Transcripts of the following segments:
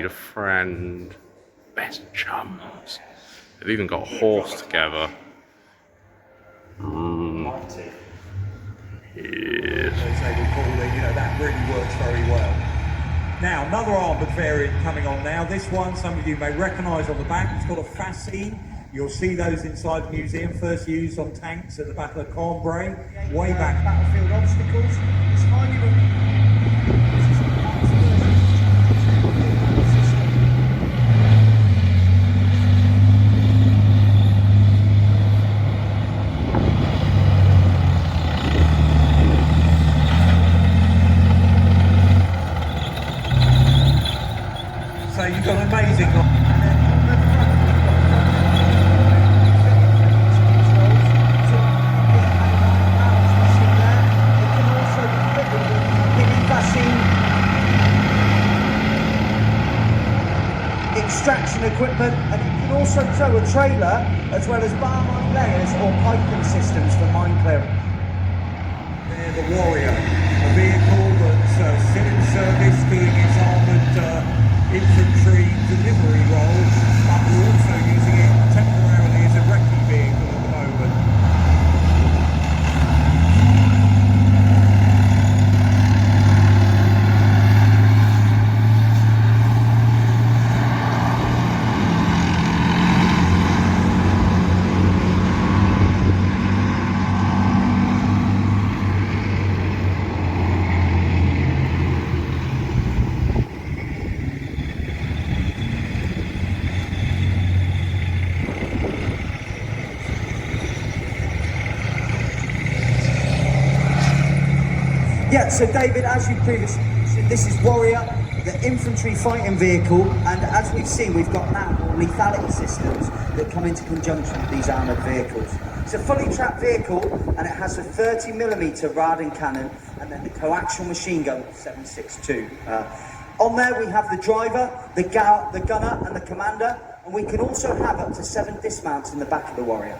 made a friend. Best chums. They've even got a horse together. Yes. As they would call it, that really works very well. Now, another armoured variant coming on now. This one, some of you may recognise on the back. It's got a fascine. You'll see those inside the museum, first used on tanks at the Battle of Cambrai, way back. Battlefield obstacles. It's highly So you've got an amazing extraction equipment, and you can also tow a trailer as well as bar mine layers or piping systems for mine clearing. They're the Warrior, a vehicle that's still in service doing its armoured infantry delivery role, but we're also using it temporarily as a recce vehicle at the moment. Yeah, so David, as you previously mentioned, this is Warrior, the infantry fighting vehicle, and as we've seen, we've got now more lethality systems that come into conjunction with these armoured vehicles. It's a fully tracked vehicle, and it has a 30mm Radin cannon, and then the coaxial machine gun 7.62. On there we have the driver, the gunner, and the commander, and we can also have up to 7 dismounts in the back of the Warrior.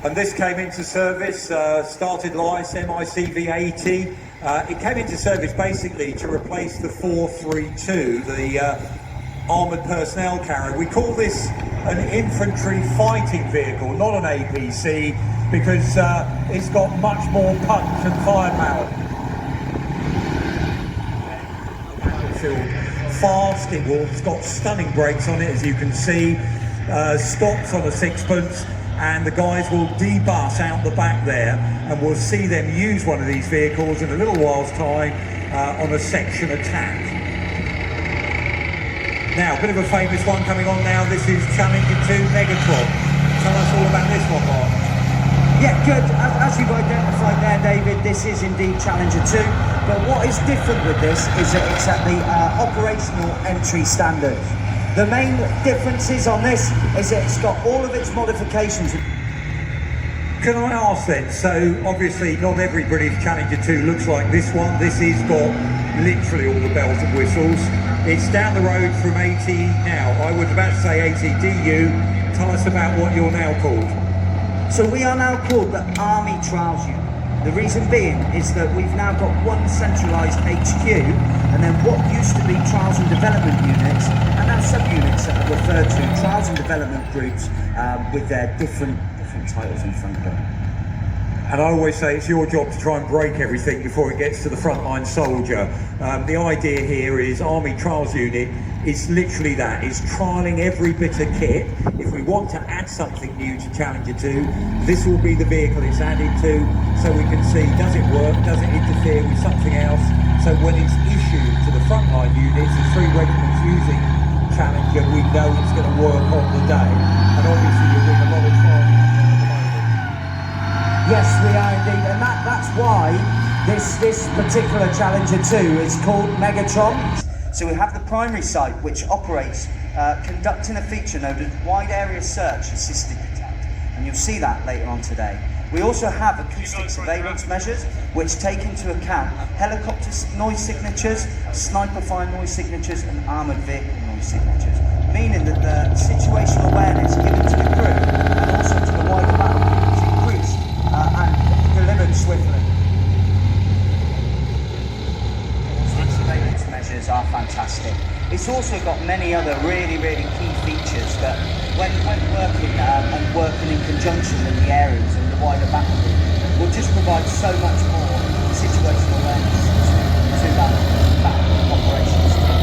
And this came into service, started live, MICV-80. It came into service basically to replace the 432, the armoured personnel carrier. We call this an infantry fighting vehicle, not an APC, because it's got much more punch and firepower. Battlefield fast, it's got stunning brakes on it, as you can see, stops on a sixpence. And the guys will debus out the back there, and we'll see them use one of these vehicles in a little while's time on a section attack. Now, a bit of a famous one coming on now. This is Challenger 2 Megatron. Tell us all about this one, Mark. Yeah, good. As you've identified there, David, this is indeed Challenger 2. But what is different with this is that it's at the operational entry standard. The main differences on this is that it's got all of its modifications. Can I ask then, so obviously not every British Challenger 2 looks like this one. This has got literally all the bells and whistles. It's down the road from AT now. I was about to say ATDU. Tell us about what you're now called. So we are now called the Army Trials Unit. The reason being is that we've now got one centralised HQ, and then what used to be trials and development units, and now sub-units that are referred to, trials and development groups with their different titles in front of them. And I always say it's your job to try and break everything before it gets to the frontline soldier. The idea here is Army Trials Unit is literally that, it's trialling every bit of kit. If we want to add something new to Challenger 2, this will be the vehicle it's added to, so we can see, does it work, does it interfere with something else? So when it's issued to the frontline units, the 3 regiments using Challenger, we know it's going to work on the day. And obviously you're doing a lot of trialing at the moment. Yes, we are indeed, and that's why this particular Challenger 2 is called Megatron. So we have the primary site, which operates conducting a feature known as Wide Area Search Assisted Detect, and you'll see that later on today. We also have acoustic surveillance measures, which take into account helicopter noise signatures, sniper fire noise signatures, and armoured vehicle noise signatures, meaning that the situational awareness given to the crew and also to the wider battle is increased and delivered swiftly. Surveillance measures measures are fantastic. It's also got many other really key features that when working and working in conjunction with the areas and the wider battery will just provide so much more situational awareness to that operations team.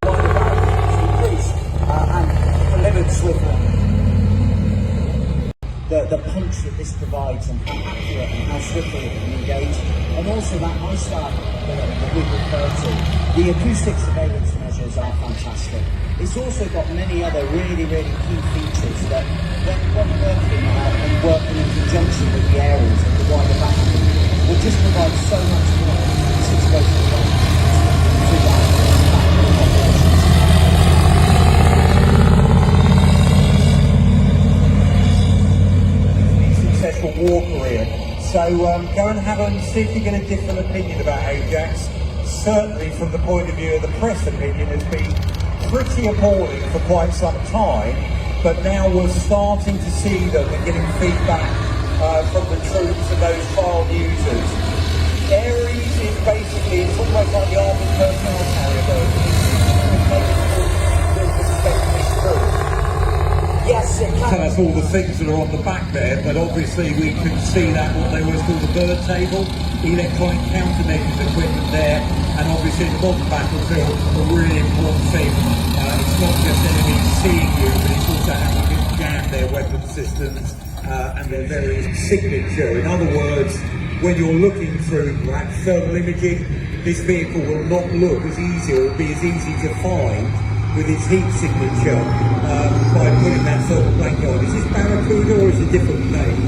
Wider battery is increased and delivered swiftly. The punch that this provides and how swiftly it can engage, and also that eyesight that we referred to. The acoustic surveillance measures are fantastic. It's also got many other really key features that when working in conjunction with the areas of the wider battery will just provide so much more situational awareness to that operations. Successful war career. So go and have a see if you get a different opinion about Ajax. Certainly from the point of view of the press opinion has been pretty appalling for quite some time, but now we're starting to see them and getting feedback from the troops and those trial users. Aries is basically, it's almost like the armored personnel carrier version. Yes, it can. Tell us all the things that are on the back there, but obviously we can see that what they were called the bird table, electronic countermeasures equipment there, and obviously in the modern battlefield, a really important thing. It's not just enemies seeing you, but it's also how you can jam their weapon systems and their various signature. In other words, when you're looking through perhaps thermal imaging, this vehicle will not look as easy or be as easy to find with its heat signature by putting that thermal blanket on. Is this Barracuda or is it a different name?